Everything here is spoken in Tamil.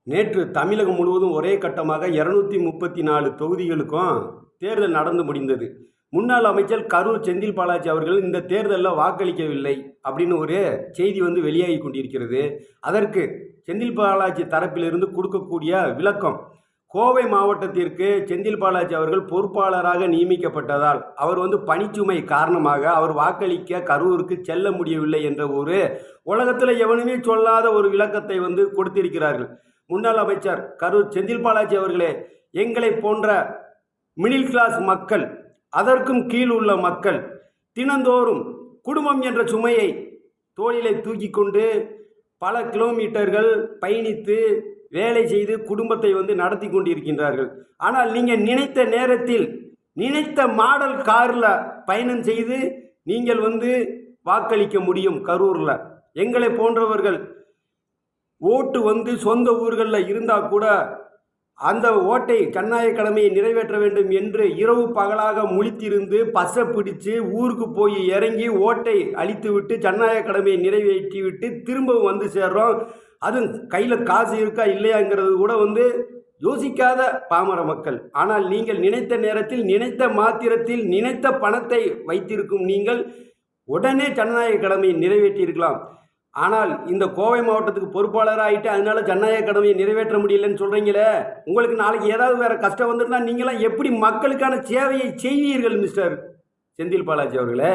நேற்று தமிழகம் முழுவதும் ஒரே கட்டமாக 234 தொகுதிகளுக்கும் தேர்தல் நடந்து முடிந்தது. முன்னாள் அமைச்சர் கரூர் செந்தில் பாலாஜி அவர்கள் இந்த தேர்தலில் வாக்களிக்கவில்லை அப்படின்னு ஒரு செய்தி வெளியாகி கொண்டிருக்கிறது. அதற்கு செந்தில் பாலாஜி தரப்பிலிருந்து கொடுக்கக்கூடிய விளக்கம், கோவை மாவட்டத்திற்கு செந்தில் பாலாஜி அவர்கள் பொறுப்பாளராக நியமிக்கப்பட்டதால் அவர் பணிச்சுமை காரணமாக அவர் வாக்களிக்க கரூருக்கு செல்ல முடியவில்லை என்ற ஒரு உலகத்தில் எவனுமே சொல்லாத ஒரு விளக்கத்தை கொடுத்திருக்கிறார்கள். முன்னாள் அமைச்சர் கரூர் செந்தில் பாலாஜி அவர்களே, எங்களை போன்ற மிடில் கிளாஸ் மக்கள், அதற்கும் கீழ் உள்ள மக்கள் தினந்தோறும் குடும்பம் என்ற சுமையை தோளிலே தூக்கி கொண்டு பல கிலோமீட்டர்கள் பயணித்து வேலை செய்து குடும்பத்தை நடத்தி கொண்டிருக்கின்றார்கள். ஆனால் நீங்கள் நினைத்த நேரத்தில் நினைத்த மாடல் காரில் பயணம் செய்து நீங்கள் வாக்களிக்க முடியும். கரூரில் எங்களை போன்றவர்கள் ஓட்டு சொந்த ஊர்களில் இருந்தால் கூட அந்த ஓட்டை ஜனநாயக கடமையை நிறைவேற்ற வேண்டும் என்று இரவு பகலாக முழித்திருந்து பஸ்ஸை பிடிச்சு ஊருக்கு போய் இறங்கி ஓட்டை அழித்து விட்டு ஜனநாயக கடமையை நிறைவேற்றி விட்டு திரும்ப சேர்றோம். அதுவும் கையில் காசு இருக்கா இல்லையாங்கிறது கூட யோசிக்காத பாமர மக்கள். ஆனால் நீங்கள் நினைத்த நேரத்தில் நினைத்த மாத்திரத்தில் நினைத்த பணத்தை வைத்திருக்கும் நீங்கள் உடனே ஜனநாயக கடமையை நிறைவேற்றியிருக்கலாம். ஆனால் இந்த கோவை மாவட்டத்துக்கு பொறுப்பாளராக ஆகிட்டு அதனால ஜனநாயக கடமையை நிறைவேற்ற முடியலன்னு சொல்கிறீங்களே, உங்களுக்கு நாளைக்கு ஏதாவது வேறு கஷ்டம் வந்துருந்தால் நீங்களாம் எப்படி மக்களுக்கான சேவையை செய்வீர்கள் மிஸ்டர் செந்தில் பாலாஜி அவர்களே?